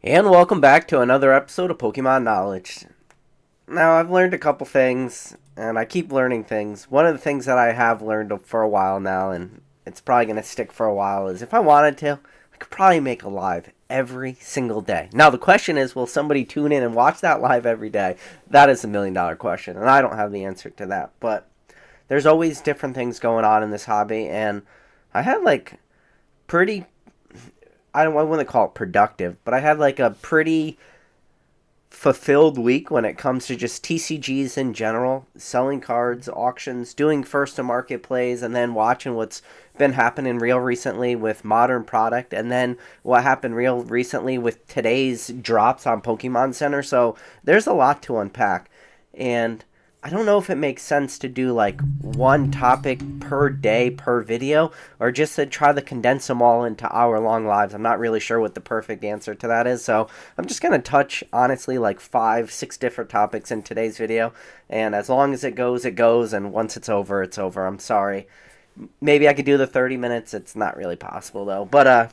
And welcome back to another episode of Pokemon Knowledge. Now, I've learned a couple things, and I keep learning things. One of the things that I have learned for a while now, and it's probably going to stick for a while, is if I wanted to, I could probably make a live every single day. Now, the question is, will somebody tune in and watch that live every day? That is $1 million question, and I don't have the answer to that. But there's always different things going on in this hobby, and I had pretty I wouldn't call it productive, but I had a pretty fulfilled week when it comes to just TCGs in general, selling cards, auctions, doing first to market plays, and then watching what's been happening real recently with modern product, and then what happened real recently with today's drops on Pokemon Center. So there's a lot to unpack, and I don't know if it makes sense to do one topic per day per video or just to try to condense them all into hour-long lives. I'm not really sure what the perfect answer to that is, so I'm just going to touch, honestly, like 5, 6 different topics in today's video, and as long as it goes, and once it's over, it's over. I'm sorry. Maybe I could do the 30 minutes. It's not really possible, though.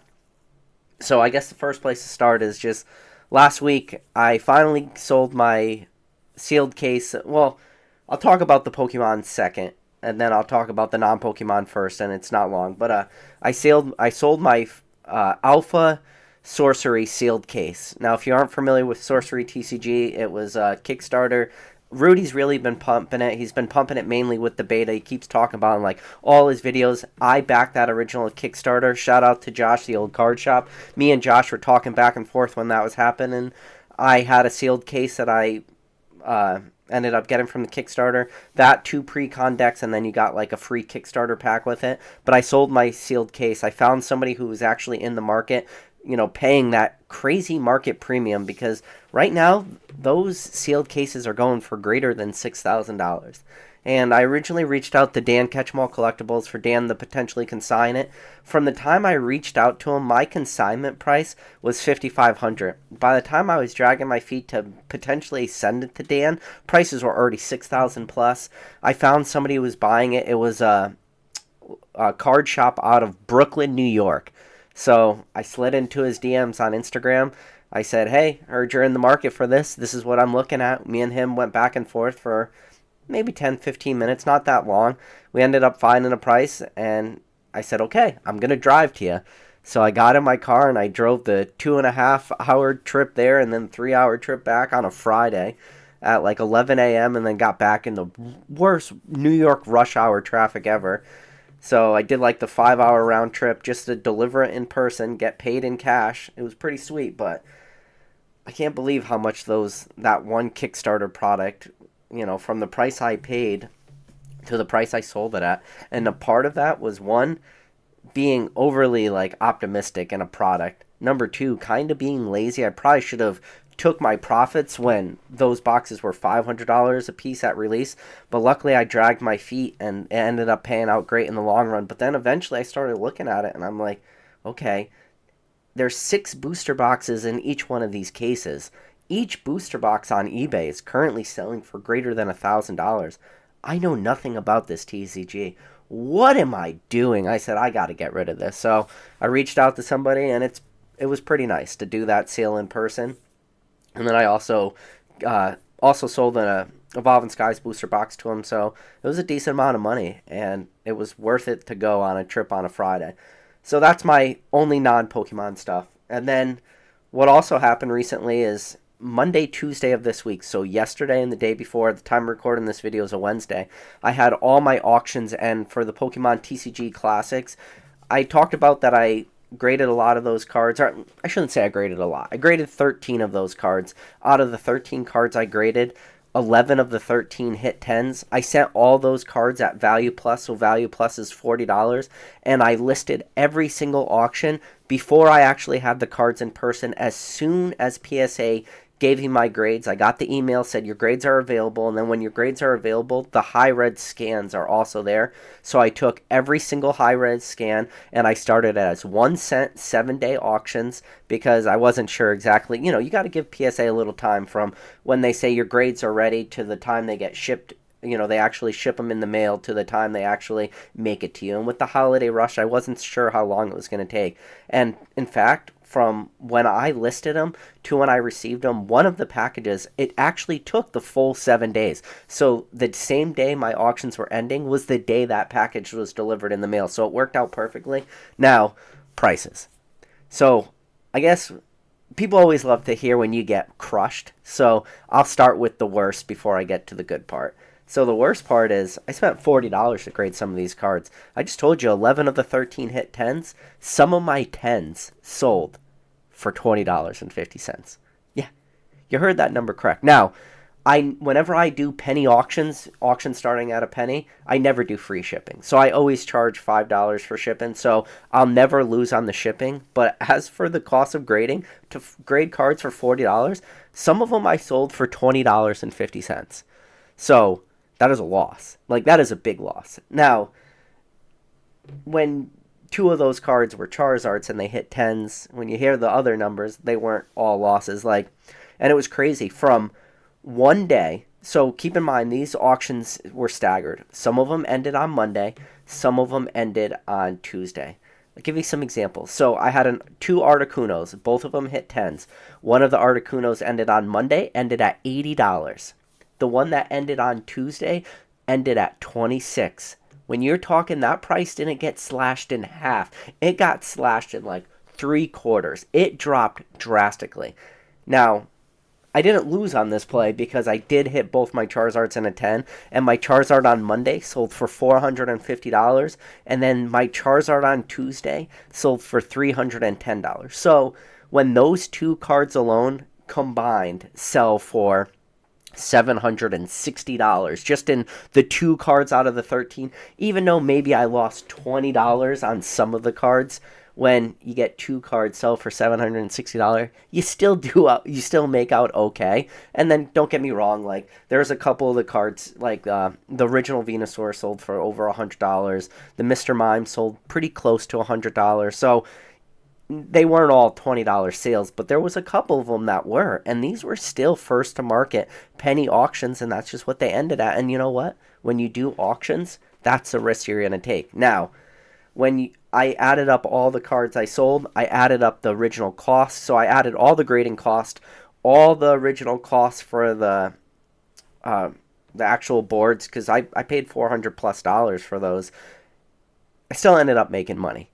So I guess the first place to start is just last week I finally sold my sealed case. Well, I'll talk about the Pokemon second, and then I'll talk about the non-Pokemon first, and it's not long. But I sold my Alpha Sorcery sealed case. Now, if you aren't familiar with Sorcery TCG, it was a Kickstarter. Rudy's really been pumping it. He's been pumping it mainly with the beta. He keeps talking about it in all his videos. I backed that original Kickstarter. Shout out to Josh, the old card shop. Me and Josh were talking back and forth when that was happening. I had a sealed case that I ended up getting from the Kickstarter. That, 2 pre-con decks, and then you got a free Kickstarter pack with it. But I sold my sealed case. I found somebody who was actually in the market, paying that crazy market premium, because right now those sealed cases are going for greater than $6,000. And I originally reached out to Dan Ketchmall Collectibles for Dan to potentially consign it. From the time I reached out to him, my consignment price was $5,500. By the time I was dragging my feet to potentially send it to Dan, prices were already $6,000 plus. I found somebody who was buying it. It was a card shop out of Brooklyn, New York. So I slid into his DMs on Instagram. I said, hey, heard you're in the market for this. This is what I'm looking at. Me and him went back and forth for maybe 10, 15 minutes, not that long. We ended up finding a price, and I said, okay, I'm going to drive to you. So I got in my car, and I drove the 2.5-hour trip there and then 3-hour trip back on a Friday at 11 a.m. and then got back in the worst New York rush hour traffic ever. So I did the 5-hour round trip just to deliver it in person, get paid in cash. It was pretty sweet, but I can't believe how much that one Kickstarter product, from the price I paid to the price I sold it at. And a part of that was, one, being overly optimistic in a product. Number two, kind of being lazy. I probably should have took my profits when those boxes were $500 a piece at release, but luckily I dragged my feet and it ended up paying out great in the long run. But then eventually I started looking at it and I'm like, okay, there's 6 booster boxes in each one of these cases. Each booster box on eBay is currently selling for greater than $1,000. I know nothing about this TCG. What am I doing? I said, I got to get rid of this. So I reached out to somebody, and it was pretty nice to do that sale in person. And then I also sold an Evolving Skies booster box to him, so it was a decent amount of money, and it was worth it to go on a trip on a Friday. So that's my only non-Pokemon stuff. And then what also happened recently is Monday, Tuesday of this week, so yesterday and the day before, the time I'm recording this video is a Wednesday, I had all my auctions end for the Pokemon TCG Classics. I talked about that I graded a lot of those cards. Or, I shouldn't say I graded a lot. I graded 13 of those cards. Out of the 13 cards I graded, 11 of the 13 hit 10s. I sent all those cards at Value Plus, so Value Plus is $40, and I listed every single auction before I actually had the cards in person. As soon as PSA gave me my grades, I got the email, said your grades are available, and then when your grades are available, the high-res scans are also there. So I took every single high-res scan, and I started as 1 cent, 7-day auctions, because I wasn't sure exactly, you got to give PSA a little time from when they say your grades are ready to the time they get shipped they actually ship them in the mail to the time they actually make it to you. And with the holiday rush, I wasn't sure how long it was going to take. And in fact, from when I listed them to when I received them, one of the packages, it actually took the full 7 days. So the same day my auctions were ending was the day that package was delivered in the mail. So it worked out perfectly. Now, prices. So I guess people always love to hear when you get crushed. So I'll start with the worst before I get to the good part. So the worst part is I spent $40 to grade some of these cards. I just told you 11 of the 13 hit 10s. Some of my 10s sold for $20.50. Yeah, you heard that number correct. Now, whenever I do penny auctions starting at a penny, I never do free shipping. So I always charge $5 for shipping. So I'll never lose on the shipping. But as for the cost of grading, to grade cards for $40, some of them I sold for $20.50. So that is a loss. Like, that is a big loss. Now, when two of those cards were Charizards and they hit 10s, when you hear the other numbers, they weren't all losses. And it was crazy. From one day, so keep in mind, these auctions were staggered. Some of them ended on Monday. Some of them ended on Tuesday. I'll give you some examples. So I had two Articunos. Both of them hit 10s. One of the Articunos ended on Monday, ended at $80. The one that ended on Tuesday ended at $26. When you're talking, that price didn't get slashed in half. It got slashed in like 3/4. It dropped drastically. Now, I didn't lose on this play because I did hit both my Charizards in a 10, and my Charizard on Monday sold for $450, and then my Charizard on Tuesday sold for $310. So when those two cards alone combined sell for $760 just in the two cards out of the 13, even though maybe I lost $20 on some of the cards. When you get two cards sell for $760, you still make out okay. And then don't get me wrong, like, there's a couple of the cards, like the original Venusaur sold for over $100. The Mr. Mime sold pretty close to $100. So they weren't all $20 sales, but there was a couple of them that were, and these were still first to market penny auctions, and that's just what they ended at. And you know what? When you do auctions, that's the risk you're going to take. Now, I added up all the cards I sold, I added up the original cost, so I added all the grading cost, all the original costs for the actual boards, because I paid $400+ for those. I still ended up making money,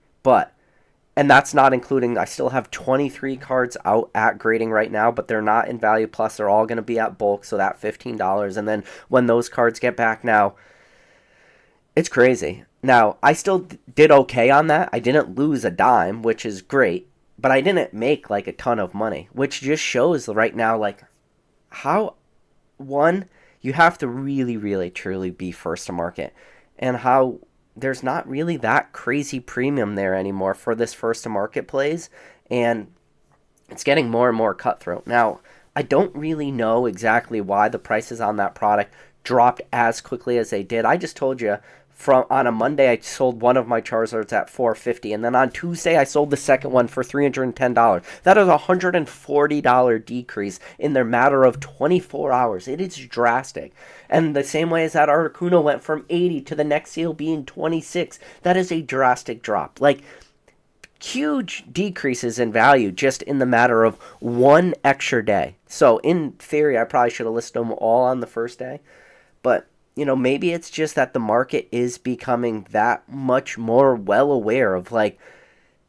and that's not including, I still have 23 cards out at grading right now, but they're not in Value Plus. They're all going to be at bulk, so that $15. And then when those cards get back now, it's crazy. Now, I still did okay on that. I didn't lose a dime, which is great, but I didn't make, like, a ton of money, which just shows right now, like, how, one, you have to really, really, truly be first to market, and how there's not really that crazy premium there anymore for this first to market plays, and it's getting more and more cutthroat. Now, I don't really know exactly why the prices on that product dropped as quickly as they did. I just told you, on a Monday I sold one of my Charizards at $450, and then on Tuesday I sold the second one for $310. That is a $140 decrease in the matter of 24 hours. It is drastic. And the same way as that Articuno went from 80 to the next seal being 26, that is a drastic drop. Like, huge decreases in value just in the matter of one extra day. So in theory, I probably should have listed them all on the first day, but maybe it's just that the market is becoming that much more well aware of, like,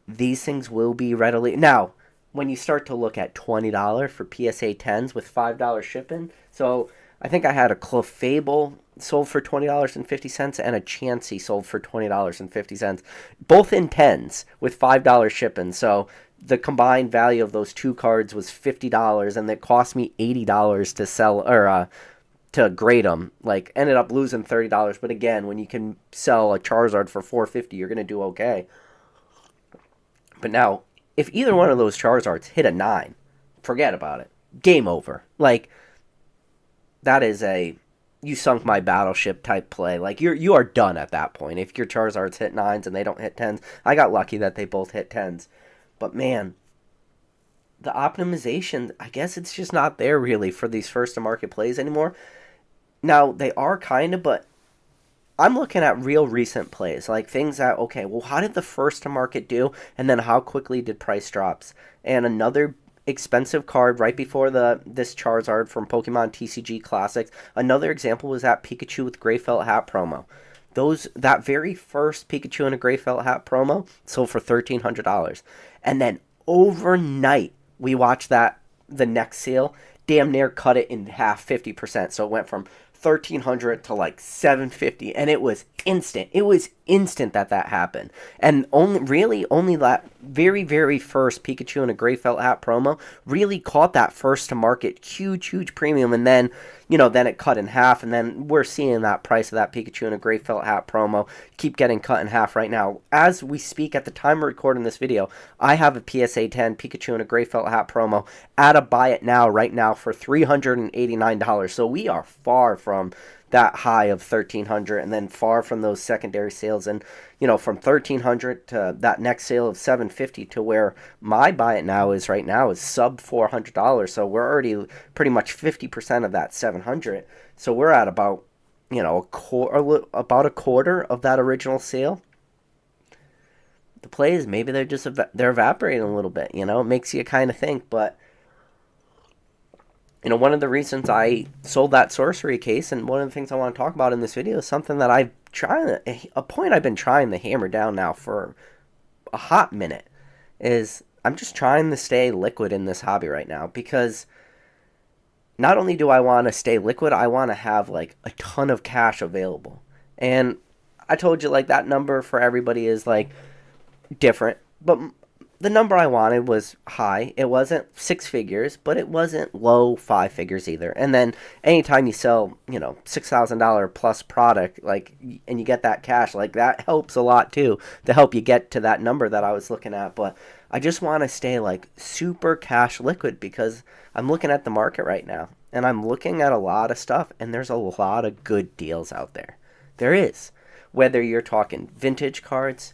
these things will be readily. Now, when you start to look at $20 for PSA 10s with $5 shipping, so I think I had a Clefable sold for $20.50 and a Chansey sold for $20.50, both in 10s with $5 shipping. So the combined value of those two cards was $50, and it cost me $80 to sell, or to grade them. Like, ended up losing $30, but again, when you can sell a Charizard for $450, you're going to do okay. But now, if either one of those Charizards hit a 9, forget about it. Game over. Like, that is you sunk my battleship type play. Like, you are done at that point. If your Charizards hit 9s and they don't hit 10s, I got lucky that they both hit 10s. But man, the optimization, I guess it's just not there really for these first to market plays anymore. Now, they are kind of, but I'm looking at real recent plays, like things that, okay, well, how did the first to market do? And then how quickly did price drops? And another expensive card right before this Charizard from Pokemon TCG Classics. Another example was that Pikachu with Gray Felt Hat promo. That very first Pikachu in a Gray Felt Hat promo sold for $1,300. And then overnight, we watched the next sale damn near cut it in half, 50%. So it went from 1,300 to like 750, and it was instant. It was instant that happened. And only that very first Pikachu in a Gray Felt Hat promo really caught that first to market huge premium, and then then it cut in half, and then we're seeing that price of that Pikachu in a Gray Felt Hat promo keep getting cut in half right now. As we speak, at the time of recording this video, I have a PSA 10 Pikachu in a Gray Felt Hat promo at a buy it now right now for $389. So we are far from that high of 1,300, and then far from those secondary sales, and from 1,300 to that next sale of 750 to where my buy it now is right now is sub $400. So we're already pretty much 50% of that 700. So we're at about about a quarter of that original sale. The plays, maybe they're evaporating a little bit. It makes you kind of think, but one of the reasons I sold that sorcery case, and one of the things I want to talk about in this video, is something that a point I've been trying to hammer down now for a hot minute, is I'm just trying to stay liquid in this hobby right now, because not only do I want to stay liquid, I want to have like a ton of cash available. And I told you, like, that number for everybody is like different, but the number I wanted was high. It wasn't six figures, but it wasn't low five figures either. And then anytime you sell, $6,000 plus product, like, and you get that cash, like, that helps a lot too, to help you get to that number that I was looking at. But I just want to stay like super cash liquid, because I'm looking at the market right now, and I'm looking at a lot of stuff, and there's a lot of good deals out there. There is. Whether you're talking vintage cards,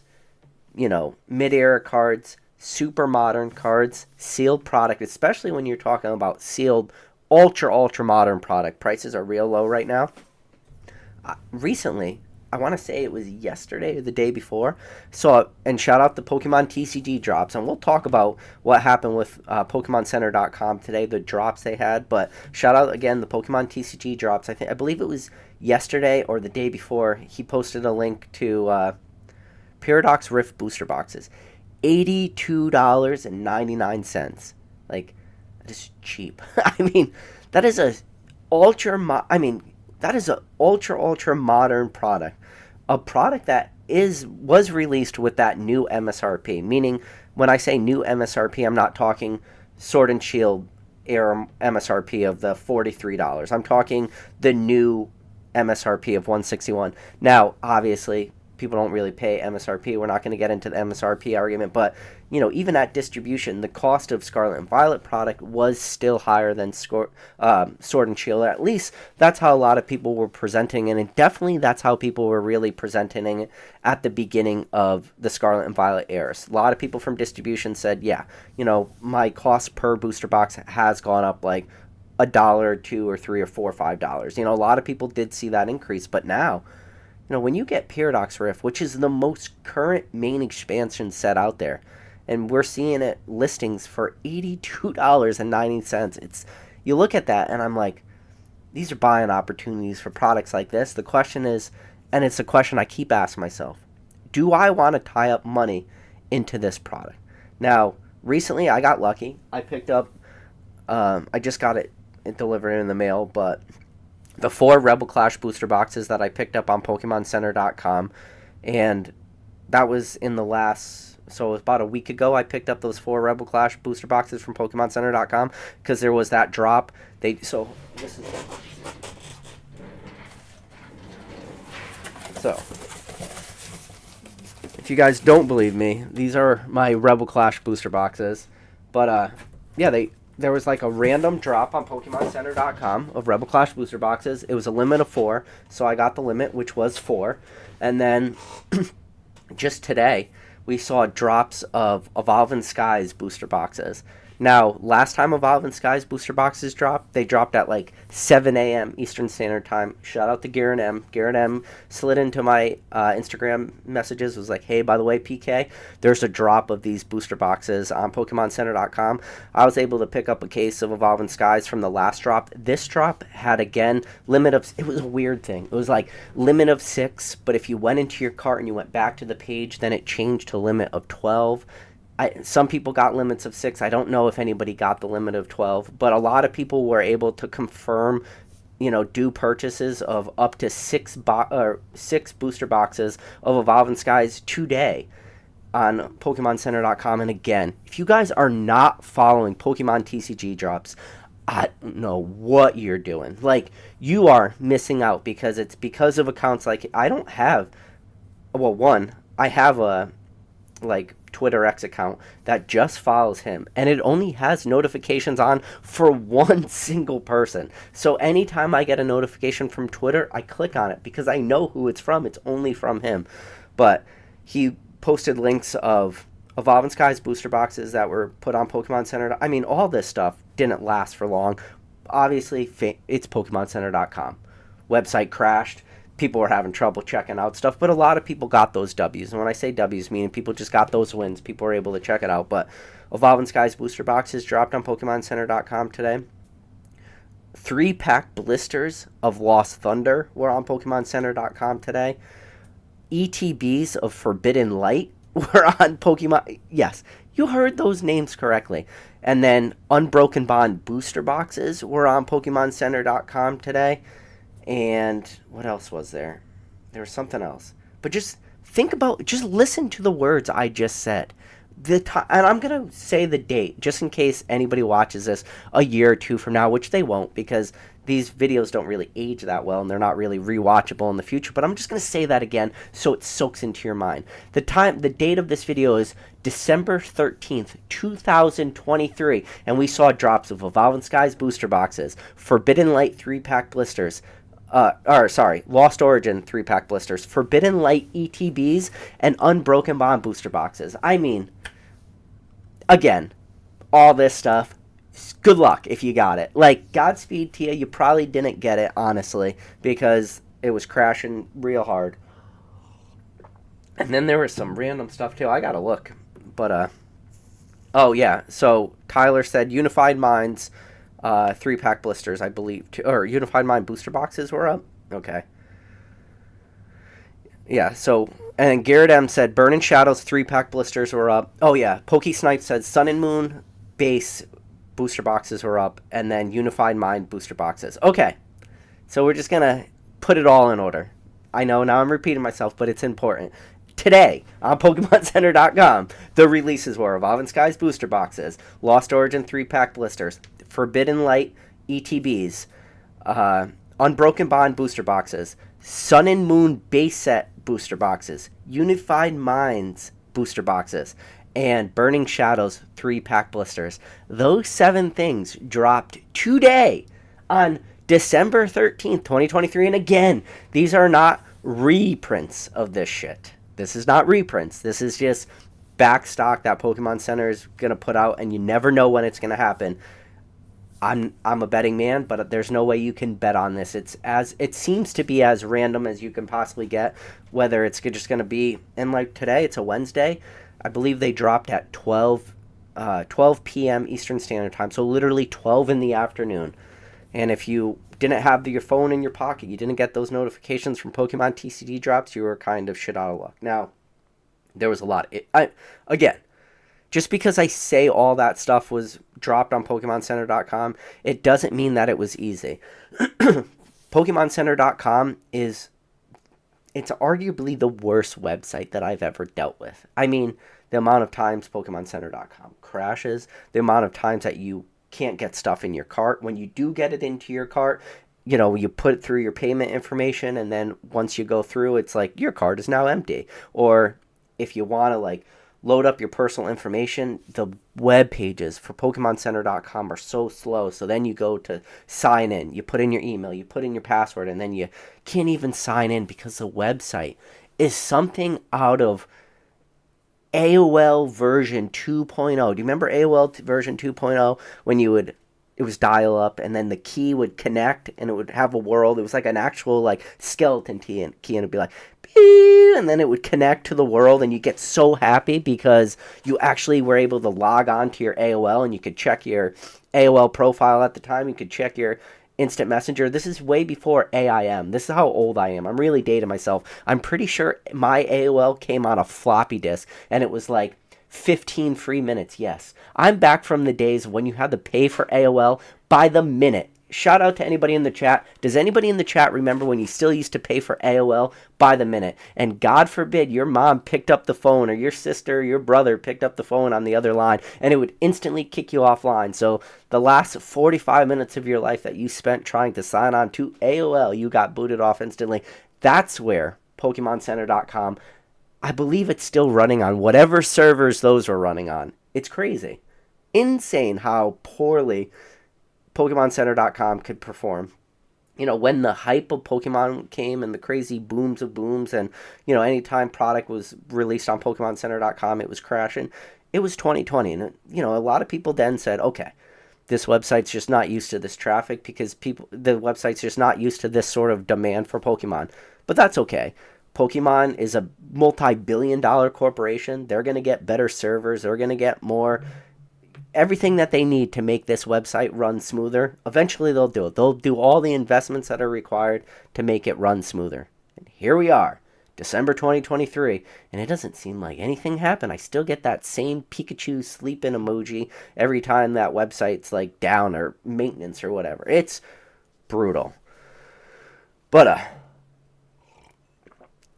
mid-era cards, super modern cards, sealed product, especially when you're talking about sealed ultra modern product. Prices are real low right now. Recently, I want to say it was yesterday or the day before, and shout out the Pokemon TCG drops, and we'll talk about what happened with PokemonCenter.com today, the drops they had, but shout out again the Pokemon TCG drops. I believe it was yesterday or the day before. He posted a link to Paradox Rift booster boxes. $82.99. Like, that is cheap. That is a ultra modern product. A product that was released with that new MSRP. Meaning, when I say new MSRP, I'm not talking Sword and Shield era MSRP of the $43. I'm talking the new MSRP of $161. Now, obviously, people don't really pay MSRP. We're not going to get into the MSRP argument, but even at distribution, the cost of Scarlet and Violet product was still higher than Sword and Shield. At least that's how a lot of people were presenting it, and definitely that's how people were really presenting it at the beginning of the Scarlet and Violet eras. A lot of people from distribution said, yeah, my cost per booster box has gone up like $1 or $2 or $3 or $4 or $5. A lot of people did see that increase, but now, when you get Paradox Rift, which is the most current main expansion set out there, and we're seeing it listings for $82.90. You look at that, and I'm like, these are buying opportunities for products like this. The question is, and it's a question I keep asking myself, do I want to tie up money into this product? Now, recently I got lucky. I picked up, I just got it delivered in the mail, but the 4 Rebel Clash booster boxes that I picked up on PokemonCenter.com, and that was in the last, so it was about a week ago I picked up those 4 Rebel Clash booster boxes from PokemonCenter.com, because there was that drop. So if you guys don't believe me, these are my Rebel Clash booster boxes, but yeah, there was like a random drop on PokemonCenter.com of Rebel Clash booster boxes. It was a limit of 4, so I got the limit, which was 4. And then just today, we saw drops of Evolving Skies booster boxes. Now, last time Evolving Skies booster boxes dropped, they dropped at like 7 a.m. Eastern Standard Time. Shout out to Garrett M. Garrett M slid into my Instagram messages, was like, hey, by the way, PK, there's a drop of these booster boxes on PokemonCenter.com. I was able to pick up a case of Evolving Skies from the last drop. This drop had, again, it was a weird thing. It was like limit of 6, but if you went into your cart and you went back to the page, then it changed to limit of 12. Some people got limits of 6. I don't know if anybody got the limit of 12, but a lot of people were able to confirm, do purchases of up to 6 booster boxes of Evolving Skies today on PokemonCenter.com. And again, if you guys are not following Pokemon TCG drops, I don't know what you're doing. Like, you are missing out, because it's because of accounts like, I have a Twitter X account that just follows him, and it only has notifications on for one single person. So anytime I get a notification from Twitter, I click on it because I know who it's from. It's only from him. But he posted links of Evolving Skies booster boxes that were put on Pokemon Center. I mean, all this stuff didn't last for long. Obviously, it's PokemonCenter.com. Website crashed. People were having trouble checking out stuff, but a lot of people got those W's. And when I say W's, meaning people just got those wins. People were able to check it out. But Evolving Skies booster boxes dropped on PokemonCenter.com today. 3-pack blisters of Lost Thunder were on PokemonCenter.com today. ETBs of Forbidden Light were on Pokemon. Yes, you heard those names correctly. And then Unbroken Bond booster boxes were on PokemonCenter.com today. And what else was there? There was something else. But just listen to the words I just said. And I'm going to say the date, just in case anybody watches this a year or two from now, which they won't, because these videos don't really age that well, and they're not really rewatchable in the future. But I'm just going to say that again so it soaks into your mind. The date of this video is December 13th, 2023. And we saw drops of Evolving Skies booster boxes, Forbidden Light 3-pack blisters, Lost Origin 3-pack blisters, Forbidden Light ETBs, and Unbroken Bond booster boxes. I mean, again, all this stuff, good luck if you got it. Like, Godspeed to you. You probably didn't get it, honestly, because it was crashing real hard. And then there was some random stuff, too. I gotta look. But, oh, yeah. So, Tyler said Unified Minds 3-pack blisters, I believe, or Unified Mind booster boxes were up. Okay. Yeah, so, and Garrett M said Burning Shadows 3-pack blisters were up. Oh, yeah. Pokey Snipe said Sun and Moon base booster boxes were up, and then Unified Mind booster boxes. Okay. So we're just going to put it all in order. I know, now I'm repeating myself, but it's important. Today, on PokemonCenter.com, the releases were Evolving Skies booster boxes, Lost Origin 3-pack blisters, Forbidden Light ETBs, Unbroken Bond booster boxes, Sun and Moon base set booster boxes, Unified Minds booster boxes, and Burning Shadows 3-pack blisters. Those 7 things dropped today on December 13th, 2023. And again, these are not reprints of this shit. This is not reprints. This is just back stock that Pokemon Center is going to put out, and you never know when it's going to happen. I'm a betting man, but there's no way you can bet on this. It seems to be as random as you can possibly get, whether it's just going to be, and like today, it's a Wednesday. I believe they dropped at 12 p.m. Eastern Standard Time, so literally 12 in the afternoon. And if you didn't have your phone in your pocket, you didn't get those notifications from Pokemon TCG drops, you were kind of shit out of luck. Now, there was a lot. Again, just because I say all that stuff was dropped on PokemonCenter.com, it doesn't mean that it was easy. PokemonCenter.com it's arguably the worst website that I've ever dealt with. I mean, the amount of times PokemonCenter.com crashes, the amount of times that you can't get stuff in your cart. When you do get it into your cart, you put it through your payment information, and then once you go through, it's like, your cart is now empty. Or if you want to, load up your personal information, the web pages for PokemonCenter.com are so slow. So then you go to sign in, you put in your email, you put in your password, and then you can't even sign in because the website is something out of AOL version 2.0. Do you remember AOL version 2.0 when it was dial up and then the key would connect and it would have a world. It was like an actual like skeleton key and it'd be like beep, and then it would connect to the world and you get so happy because you actually were able to log on to your AOL and you could check your AOL profile at the time. You could check your instant messenger. This is way before AIM. This is how old I am. I'm really dating myself. I'm pretty sure my AOL came on a floppy disk and it was like 15 free minutes. Yes, I'm back from the days when you had to pay for AOL by the minute. Shout out to anybody in the chat. Does anybody in the chat remember when you still used to pay for AOL by the minute? And God forbid your mom picked up the phone or your sister or your brother picked up the phone on the other line and it would instantly kick you offline. So the last 45 minutes of your life that you spent trying to sign on to AOL, you got booted off instantly. That's where PokemonCenter.com, I believe it's still running on whatever servers those were running on. It's crazy. Insane how poorly PokemonCenter.com could perform. You know, when the hype of Pokemon came and the crazy booms of booms and, you know, anytime product was released on PokemonCenter.com, it was crashing. It was 2020. And, you know, a lot of people then said, okay, this website's just not used to this traffic because the website's just not used to this sort of demand for Pokemon. But that's okay. Pokemon is a multi-billion-dollar corporation. They're going to get better servers. They're going to get more everything that they need to make this website run smoother. Eventually they'll do it. They'll do all the investments that are required to make it run smoother. And here we are, December 2023, and it doesn't seem like anything happened. I still get that same Pikachu sleeping emoji every time that website's like down or maintenance or whatever. It's brutal. But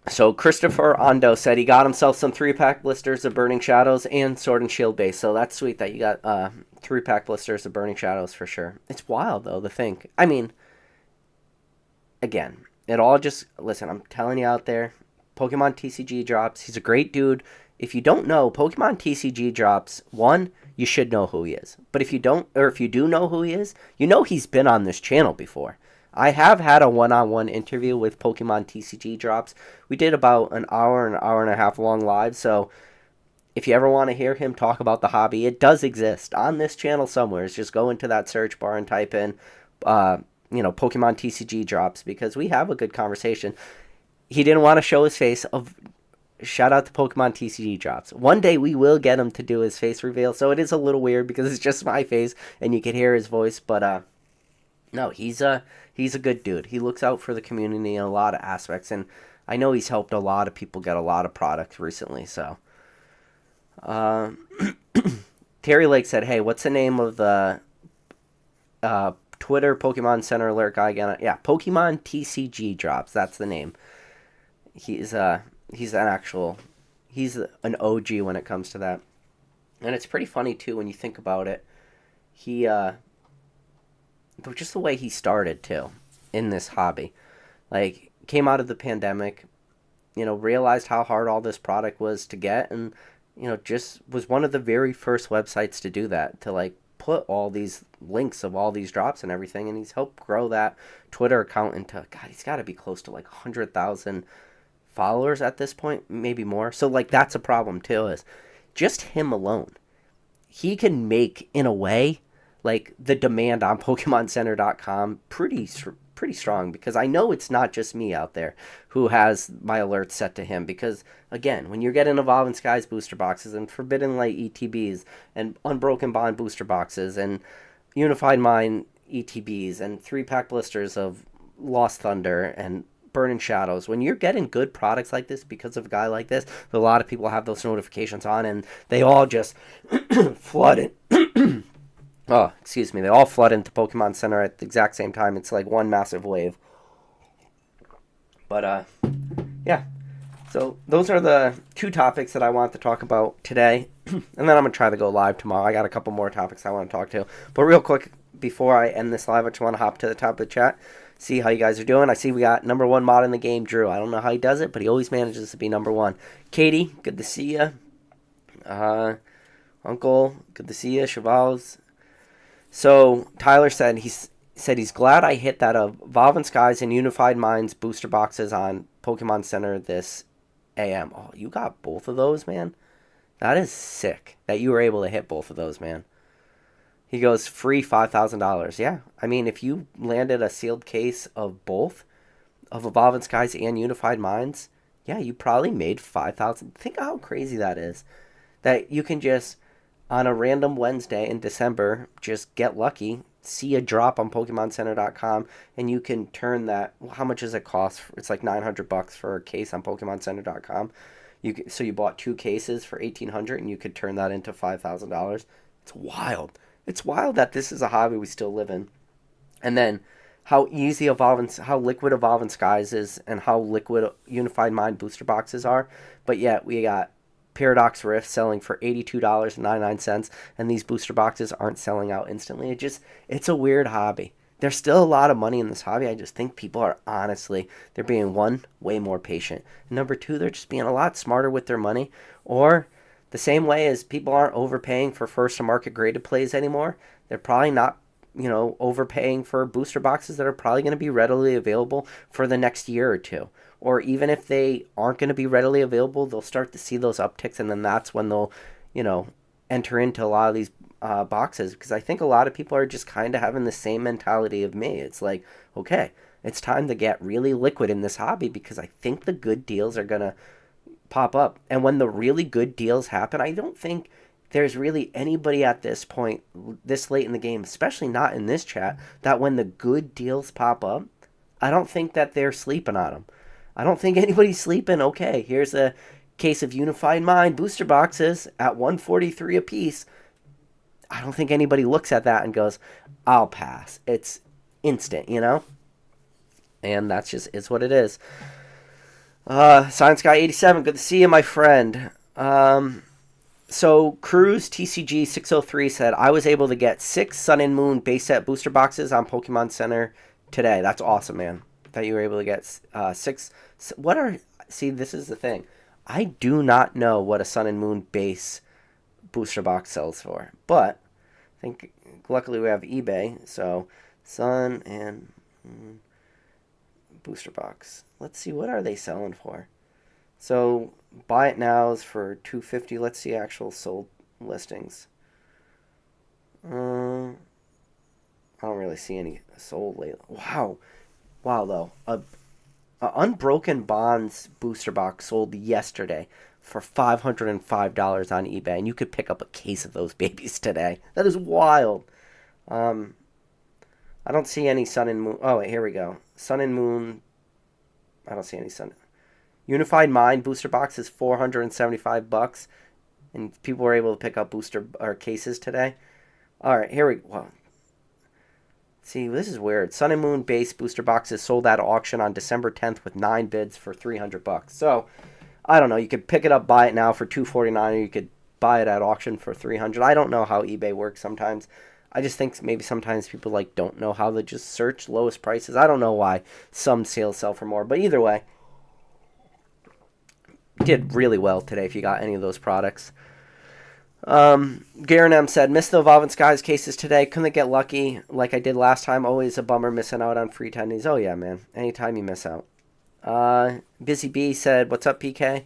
so Christopher Ondo said he got himself some 3-pack blisters of Burning Shadows and Sword and Shield base. So that's sweet that you got 3-pack blisters of Burning Shadows for sure. It's wild though to think. I mean, again, it all just, listen, I'm telling you out there, Pokemon TCG drops. He's a great dude. If you don't know, Pokemon TCG drops, one, you should know who he is. But if you don't, or if you do know who he is, you know he's been on this channel before. I have had a one-on-one interview with Pokemon TCG drops. We did about an hour and a half long live, so if you ever want to hear him talk about the hobby, it does exist on this channel somewhere. It's just go into that search bar and type in, Pokemon TCG drops, because we have a good conversation. He didn't want to show his face. Shout out to Pokemon TCG drops. One day we will get him to do his face reveal, so it is a little weird because it's just my face and you can hear his voice, but no, he's a good dude. He looks out for the community in a lot of aspects, and I know he's helped a lot of people get a lot of products recently. So, Terry Lake said, "Hey, what's the name of the Twitter Pokemon Center alert guy again?" Yeah, Pokemon TCG drops. That's the name. He's an OG when it comes to that, and it's pretty funny too when you think about it. He just the way he started too in this hobby, like came out of the pandemic, realized how hard all this product was to get, and just was one of the very first websites to do that, to like put all these links of all these drops and everything, and he's helped grow that Twitter account into, God, he's got to be close to like 100,000 followers at this point, maybe more. So like that's a problem too, is just him alone, he can make, in a way, like the demand on PokemonCenter.com pretty strong, because I know it's not just me out there who has my alerts set to him, because again, when you're getting Evolving Skies booster boxes and Forbidden Light ETBs and Unbroken Bond booster boxes and Unified Mind ETBs and 3-pack blisters of Lost Thunder and Burning Shadows, when you're getting good products like this because of a guy like this, a lot of people have those notifications on and they all just flood it. Oh, excuse me. They all flood into Pokemon Center at the exact same time. It's like one massive wave. But, yeah. So, those are the 2 topics that I want to talk about today. And then I'm going to try to go live tomorrow. I got a couple more topics I want to talk to. But real quick, before I end this live, I just want to hop to the top of the chat, see how you guys are doing. I see we got number 1 mod in the game, Drew. I don't know how he does it, but he always manages to be number 1. Katie, good to see you. Uncle, good to see you. Chavals. So Tyler said he's glad I hit that Evolving Skies and Unified Minds booster boxes on Pokemon Center this AM. Oh, you got both of those, man? That is sick that you were able to hit both of those, man. He goes free $5,000. Yeah, I mean, if you landed a sealed case of both, of Evolving Skies and Unified Minds, yeah, you probably made 5,000. Think how crazy that is. That you can just, on a random Wednesday in December, just get lucky, see a drop on PokemonCenter.com, and you can turn that. How much does it cost? It's like $900 for a case on PokemonCenter.com. So you bought two cases for $1,800, and you could turn that into $5,000. It's wild. It's wild that this is a hobby we still live in. And then how liquid Evolving Skies is, and how liquid Unified Mind booster boxes are. But yet we got Paradox Rift selling for $82.99, and these booster boxes aren't selling out instantly. It's a weird hobby. There's still a lot of money in this hobby. I just think people are they're being, one, way more patient. And number two, they're just being a lot smarter with their money. Or the same way as people aren't overpaying for first to market graded plays anymore, they're probably not, overpaying for booster boxes that are probably going to be readily available for the next year or two. Or even if they aren't going to be readily available, they'll start to see those upticks, and then that's when they'll, enter into a lot of these boxes. Because I think a lot of people are just kind of having the same mentality of me. It's like, okay, it's time to get really liquid in this hobby, because I think the good deals are going to pop up. And when the really good deals happen, I don't think there's really anybody at this point, this late in the game, especially not in this chat, that when the good deals pop up, I don't think that they're sleeping on them. I don't think anybody's sleeping. Okay, here's a case of Unified Mind booster boxes at 143 a piece. I don't think anybody looks at that and goes, I'll pass. It's instant, And that's just is what it is. Science Guy 87, good to see you, my friend. So Cruise TCG 603 said, I was able to get 6 Sun and Moon base set booster boxes on Pokemon Center today. That's awesome, man. That you were able to get 6. See, this is the thing. I do not know what a Sun and Moon base booster box sells for. But I think luckily we have eBay. So Sun and Moon booster box. Let's see, what are they selling for? So buy it now is for $250. Let's see actual sold listings. I don't really see any sold lately. Wow, though, a Unbroken Bonds booster box sold yesterday for $505 on eBay, and you could pick up a case of those babies today. That is wild. I don't see any Sun and Moon. Oh wait, here we go. Sun and Moon. I don't see any Sun. Unified Mind booster box is $475, and people were able to pick up booster or cases today. All right, here we go. Wow. See, this is weird. Sun and Moon base booster boxes sold at auction on December 10th with 9 bids for $300. So, I don't know. You could pick it up, buy it now for $249, or you could buy it at auction for $300. I don't know how eBay works sometimes. I just think maybe sometimes people don't know how to just search lowest prices. I don't know why some sales sell for more, but either way, did really well today if you got any of those products. Garen M said, missed the Evolving Skies cases today. Couldn't get lucky like I did last time. Always a bummer missing out on free tendies. Oh yeah, man. Anytime you miss out. Busy B said, what's up, PK?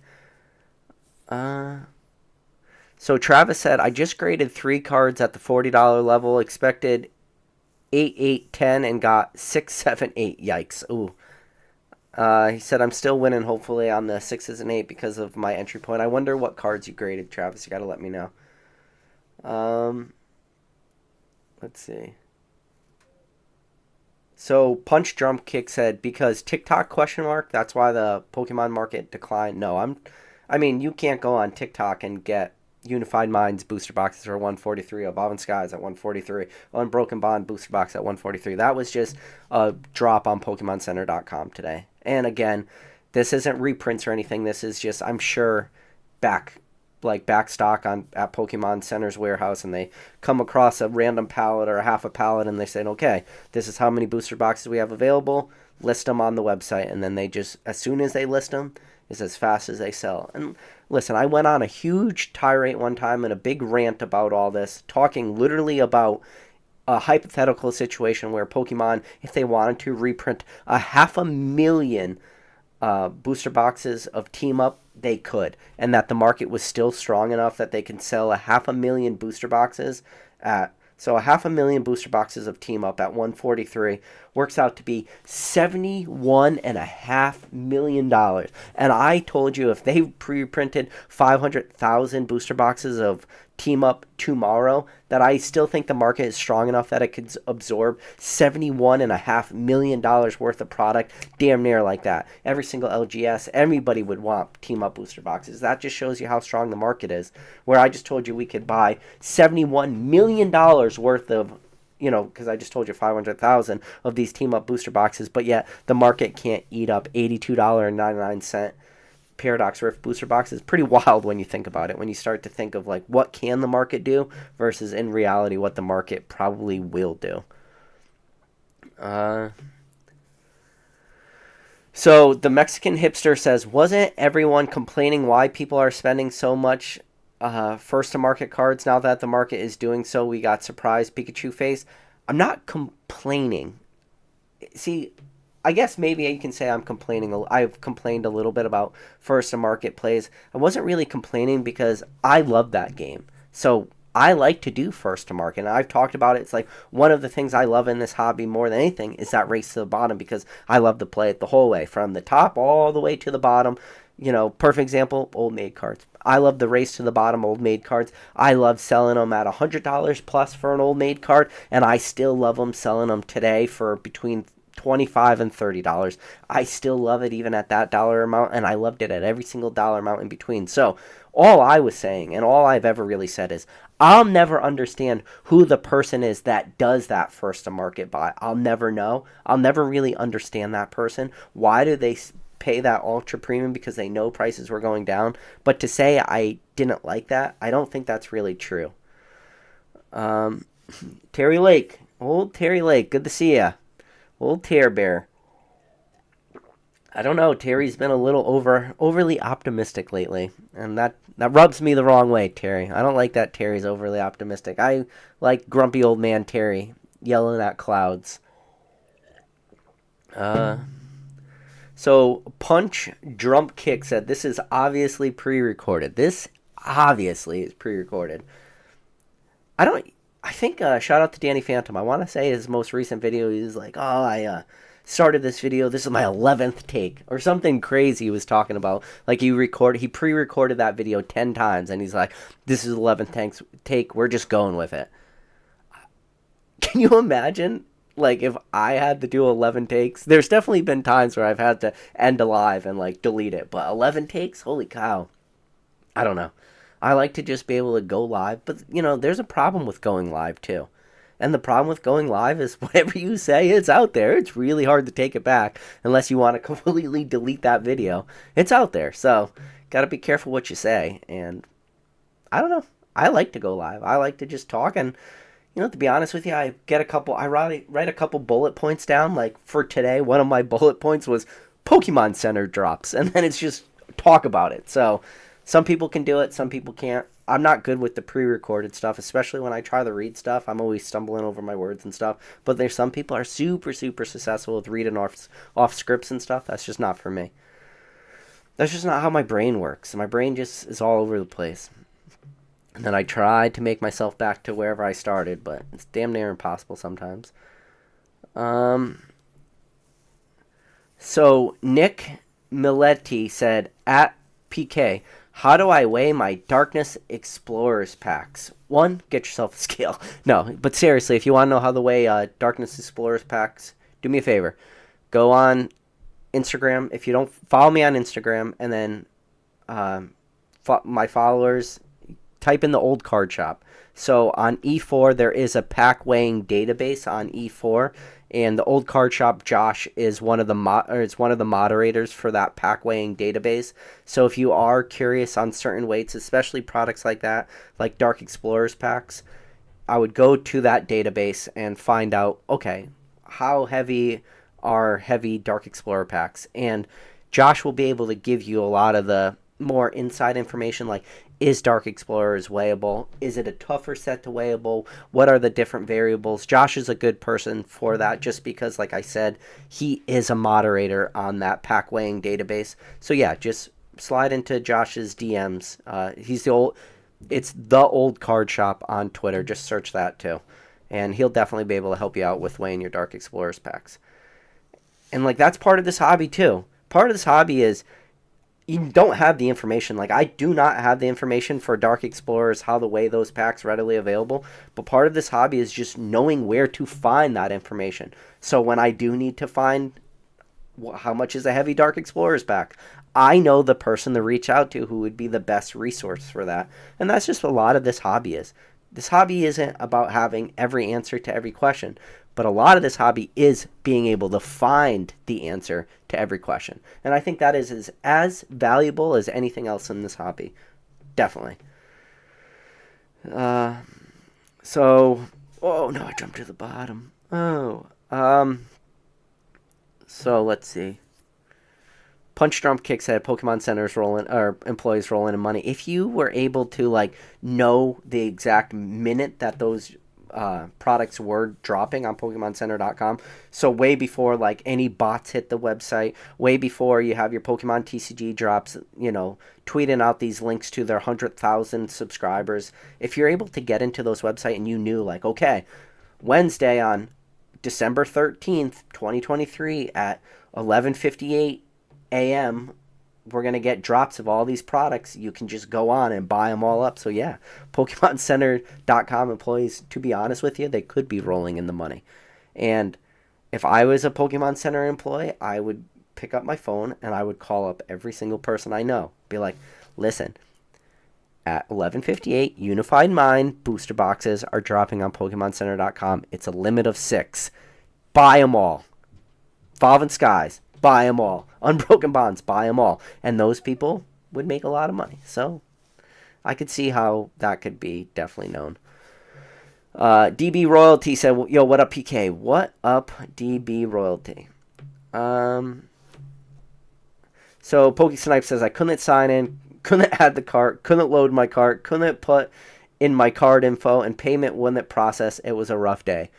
So Travis said, I just graded 3 cards at the $40 level. Expected 8, 8, 10 and got 6, 7, 8. Yikes. Ooh. He said, I'm still winning, hopefully, on the 6s and 8 because of my entry point. I wonder what cards you graded, Travis. You got to let me know. Let's see. So Punch Drum Kick said, because TikTok ? That's why the Pokemon market declined. No, I mean, you can't go on TikTok and get Unified Minds booster boxes for 143, Evolving Skies at 143, Unbroken Bond booster box at 143. That was just a drop on PokemonCenter.com today. And again, this isn't reprints or anything. This is just, I'm sure, back stock at Pokemon Center's warehouse, and they come across a random pallet or a half a pallet, and they say, okay, this is how many booster boxes we have available. List them on the website, and then they just, as soon as they list them, is as fast as they sell. And listen, I went on a huge tirade one time and a big rant about all this, talking literally about a hypothetical situation where Pokemon, if they wanted to reprint 500,000 booster boxes of Team Up they could, and that the market was still strong enough that they can sell 500,000 booster boxes at. So 500,000 booster boxes of Team Up at 143 works out to be $71.5 million. And I told you if they pre-printed 500,000 booster boxes of Team Up tomorrow, that I still think the market is strong enough that it could absorb $71.5 million worth of product, damn near like that. Every single LGS, everybody would want Team Up booster boxes. That just shows you how strong the market is. Where I just told you we could buy $71 million worth of, because I just told you 500,000 of these Team Up booster boxes, but yet the market can't eat up $82.99 Paradox Rift booster box. Is pretty wild when you think about it, when you start to think of like what can the market do versus in reality what the market probably will do. So the Mexican hipster says, wasn't everyone complaining why people are spending so much first to market cards now that the market is doing so? We got surprised Pikachu face. I'm not complaining. See, I guess maybe you can say I'm complaining. I've complained a little bit about first to market plays. I wasn't really complaining because I love that game. So I like to do first to market. And I've talked about it. It's like one of the things I love in this hobby more than anything is that race to the bottom, because I love to play it the whole way from the top all the way to the bottom. Perfect example, old maid cards. I love the race to the bottom old maid cards. I love selling them at $100 plus for an old maid card, and I still love them selling them today for between $25 and $30. I still love it even at that dollar amount, and I loved it at every single dollar amount in between. So all I was saying, and all I've ever really said, is I'll never understand who the person is that does that first to market buy. I'll never know. I'll never really understand that person. Why do they pay that ultra premium? Because they know prices were going down. But to say I didn't like that, I don't think that's really true. Terry Lake. Old Terry Lake. Good to see ya. Old Tear Bear. I don't know. Terry's been a little overly optimistic lately, and that rubs me the wrong way, Terry. I don't like that Terry's overly optimistic. I like grumpy old man Terry yelling at clouds. So Punch Drum Kick said this is obviously pre-recorded. This obviously is pre-recorded. I think, shout out to Danny Phantom. I want to say his most recent video, he was like, I started this video, this is my 11th take, or something crazy he was talking about. Like, he pre-recorded that video 10 times, and he's like, this is 11th take, we're just going with it. Can you imagine, like, if I had to do 11 takes? There's definitely been times where I've had to end a live and, like, delete it, but 11 takes? Holy cow. I don't know. I like to just be able to go live, but, there's a problem with going live, too. And the problem with going live is whatever you say, it's out there. It's really hard to take it back unless you want to completely delete that video. It's out there, so got to be careful what you say. And I don't know. I like to go live. I like to just talk, and, to be honest with you, I write a couple bullet points down. Like, for today, one of my bullet points was Pokemon Center drops, and then it's just talk about it. So some people can do it, some people can't. I'm not good with the pre-recorded stuff, especially when I try to read stuff. I'm always stumbling over my words and stuff. But there's some people are super, super successful with reading off scripts and stuff. That's just not for me. That's just not how my brain works. My brain just is all over the place. And then I try to make myself back to wherever I started, but it's damn near impossible sometimes. So Nick Miletti said, at PK, how do I weigh my Darkness Explorers packs? 1, get yourself a scale. No, but seriously, if you want to know how to weigh Darkness Explorers packs, do me a favor. Go on Instagram. If you don't follow me on Instagram, and then my followers, type in the old card shop. So on E4, there is a pack weighing database on E4. And the old card shop, Josh, is one of the moderators for that pack weighing database. So if you are curious on certain weights, especially products like that, like Dark Explorers packs, I would go to that database and find out, okay, how heavy are heavy Dark Explorer packs? And Josh will be able to give you a lot of the more inside information, like, is Dark Explorers weighable? Is it a tougher set to weighable? What are the different variables? Josh is a good person for that, just because, like I said, he is a moderator on that pack weighing database. So yeah, just slide into Josh's DMs. It's the old card shop on Twitter. Just search that too, and he'll definitely be able to help you out with weighing your Dark Explorers packs. And like that's part of this hobby too. Part of this hobby is you don't have the information. Like I do not have the information for Dark Explorers, how to weigh those packs readily available. But part of this hobby is just knowing where to find that information. So when I do need to find how much is a heavy Dark Explorers pack, I know the person to reach out to who would be the best resource for that. And that's just a lot of this hobby is. This hobby isn't about having every answer to every question, but a lot of this hobby is being able to find the answer to every question. And I think that is as valuable as anything else in this hobby. Definitely. Oh no, I jumped to the bottom. So let's see. Punch Drunk Kick said Pokemon Center's rolling, or employees rolling in money. If you were able to like know the exact minute that those products were dropping on PokemonCenter.com, so way before like any bots hit the website, way before you have your Pokemon TCG drops, tweeting out these links to their 100,000 subscribers. If you're able to get into those websites and you knew like, okay, Wednesday on December 13th, 2023 at 11:58 a.m., we're going to get drops of all these products. You can just go on and buy them all up. So yeah, PokemonCenter.com employees, to be honest with you, they could be rolling in the money. And if I was a Pokemon Center employee, I would pick up my phone and I would call up every single person I know. Be like, listen, at 11:58, Unified Mind booster boxes are dropping on PokemonCenter.com. It's a limit of 6. Buy them all. Evolving Skies, buy them all. Unbroken Bonds, buy them all. And those people would make a lot of money. So I could see how that could be definitely known. DB Royalty said, yo, what up, PK? What up, DB Royalty? So Pokey Snipe says, I couldn't sign in, couldn't add the cart, couldn't load my cart, couldn't put in my card info, and payment wouldn't process. It was a rough day.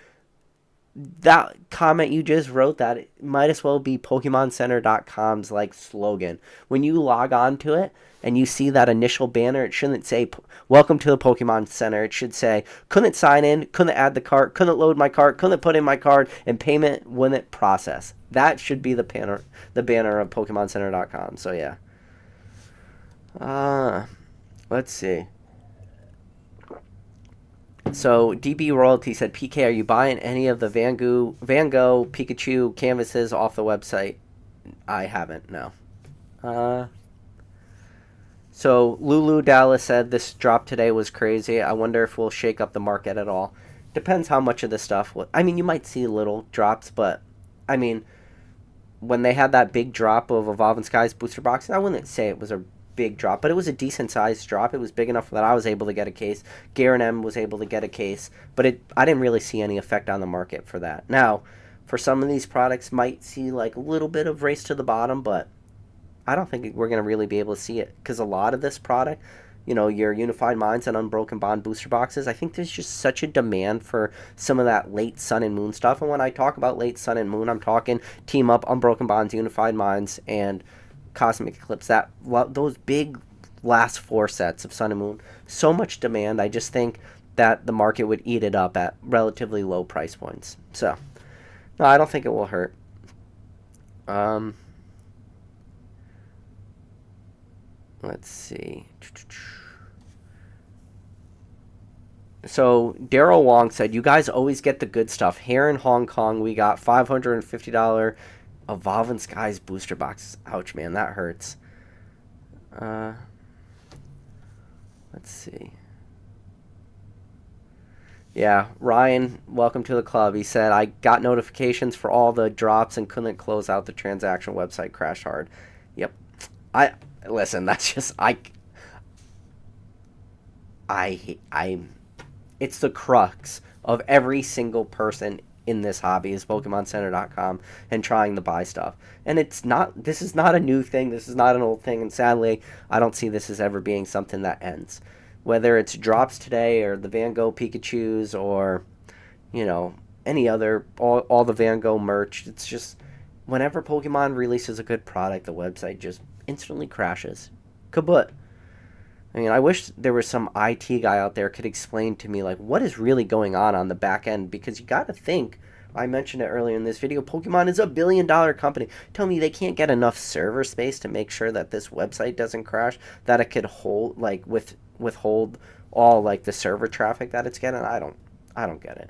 That comment you just wrote, that it might as well be PokemonCenter.com's like slogan. When you log on to it and you see that initial banner, it shouldn't say welcome to the Pokemon Center. It should say couldn't sign in, couldn't add the cart, couldn't load my cart, couldn't put in my card, and payment wouldn't process. That should be the banner of PokemonCenter.com. So yeah. Let's see. So DB Royalty said, PK, are you buying any of the Van Gogh Pikachu canvases off the website? I haven't, no. So Lulu Dallas said this drop today was crazy. I wonder if we'll shake up the market at all. Depends how much of the stuff. I mean, you might see little drops, but I mean, when they had that big drop of Evolving Skies booster box, I wouldn't say it was a big drop, but it was a decent sized drop. It was big enough that I was able to get a case. Garen M was able to get a case, but I didn't really see any effect on the market for that. Now, for some of these products, might see like a little bit of race to the bottom, but I don't think we're going to really be able to see it because a lot of this product, your Unified Minds and Unbroken Bond booster boxes, I think there's just such a demand for some of that late Sun and Moon stuff. And when I talk about late Sun and Moon, I'm talking Team Up, Unbroken Bonds, Unified Minds, and Cosmic Eclipse, those big last 4 sets of Sun and Moon, so much demand. I just think that the market would eat it up at relatively low price points. So, no, I don't think it will hurt. Let's see. So Daryl Wong said, you guys always get the good stuff. Here in Hong Kong, we got $550 Evolving Skies booster boxes. Ouch, man, that hurts. Let's see. Yeah, Ryan, welcome to the club. He said, I got notifications for all the drops and couldn't close out the transaction. Website crashed hard. Yep. Listen, that's just, it's the crux of every single person in this hobby is PokemonCenter.com and trying to buy stuff. And this is not a new thing. This is not an old thing. And sadly, I don't see this as ever being something that ends. Whether it's drops today or the Van Gogh Pikachus or, any other, all the Van Gogh merch. It's just, whenever Pokemon releases a good product, the website just instantly crashes. Kaput. I mean, I wish there was some IT guy out there could explain to me, like, what is really going on the back end, because you got to think, I mentioned it earlier in this video, Pokemon is $1 billion company. Tell me they can't get enough server space to make sure that this website doesn't crash, that it could hold, like, withhold all, like, the server traffic that it's getting. I don't get it.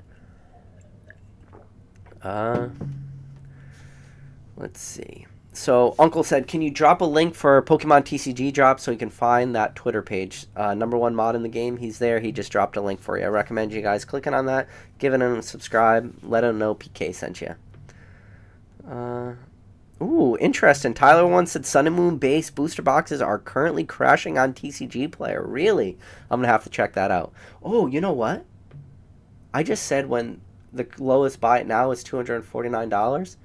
Let's see. So Uncle said, can you drop a link for Pokemon TCG drop so you can find that Twitter page? Number one mod in the game, he's there. He just dropped a link for you. I recommend you guys clicking on that, giving him a subscribe, let him know PK sent you. Ooh, interesting. Tyler once said Sun and Moon base booster boxes are currently crashing on TCG Player. Really? I'm going to have to check that out. Oh, you know what? I just said when the lowest buy it now is $249.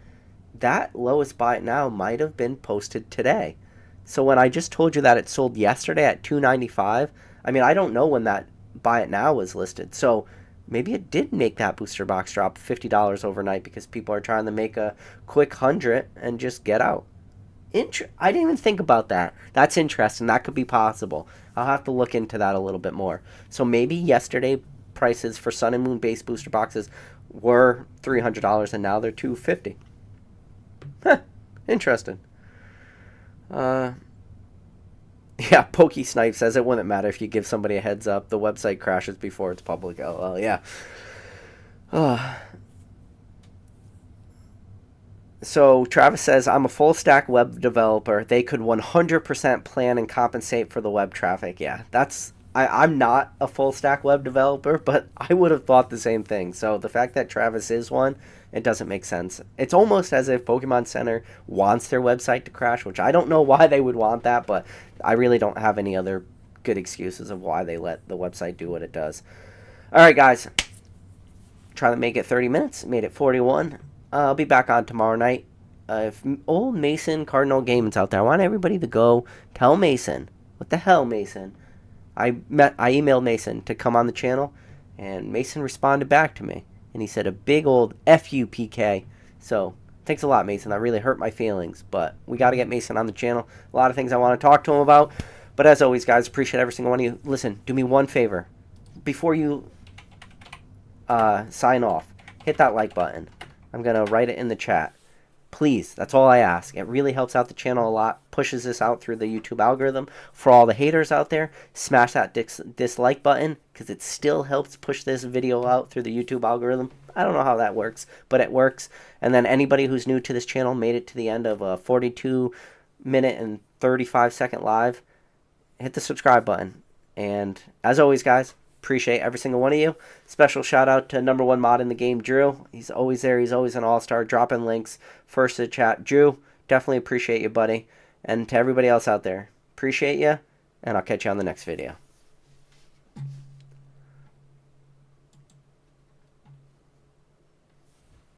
That lowest buy it now might have been posted today. So when I just told you that it sold yesterday at $295, I mean, I don't know when that buy it now was listed. So maybe it did make that booster box drop $50 overnight because people are trying to make a quick 100 and just get out. I didn't even think about that. That's interesting. That could be possible. I'll have to look into that a little bit more. So maybe yesterday prices for Sun and Moon base booster boxes were $300 and now they're $250. Huh, interesting. Yeah, Pokey Snipe says it wouldn't matter if you give somebody a heads up. The website crashes before it's public. Oh, yeah. So Travis says, I'm a full stack web developer. They could 100% plan and compensate for the web traffic. Yeah, I'm not a full stack web developer, but I would have thought the same thing. So the fact that Travis is one, it doesn't make sense. It's almost as if Pokemon Center wants their website to crash, which I don't know why they would want that, but I really don't have any other good excuses of why they let the website do what it does. All right, guys. Try to make it 30 minutes. Made it 41. I'll be back on tomorrow night. If old Mason Cardinal Gaming's out there, I want everybody to go tell Mason. What the hell, Mason? I emailed Mason to come on the channel, and Mason responded back to me. And he said a big old F you, PK. So, thanks a lot, Mason. That really hurt my feelings. But we got to get Mason on the channel. A lot of things I want to talk to him about. But as always, guys, appreciate every single one of you. Listen, do me one favor. Before you sign off, hit that like button. I'm going to write it in the chat. Please, that's all I ask. It really helps out the channel a lot. Pushes this out through the YouTube algorithm. For all the haters out there, smash that dislike button because it still helps push this video out through the YouTube algorithm. I don't know how that works, but it works. And then anybody who's new to this channel made it to the end of a 42-minute and 35-second live, hit the subscribe button. And as always, guys, appreciate every single one of you. Special shout out to number one mod in the game, Drew. He's always there. He's always an all-star, dropping links first to the chat. Drew, definitely appreciate you, buddy. And to everybody else out there, appreciate you, and I'll catch you on the next video.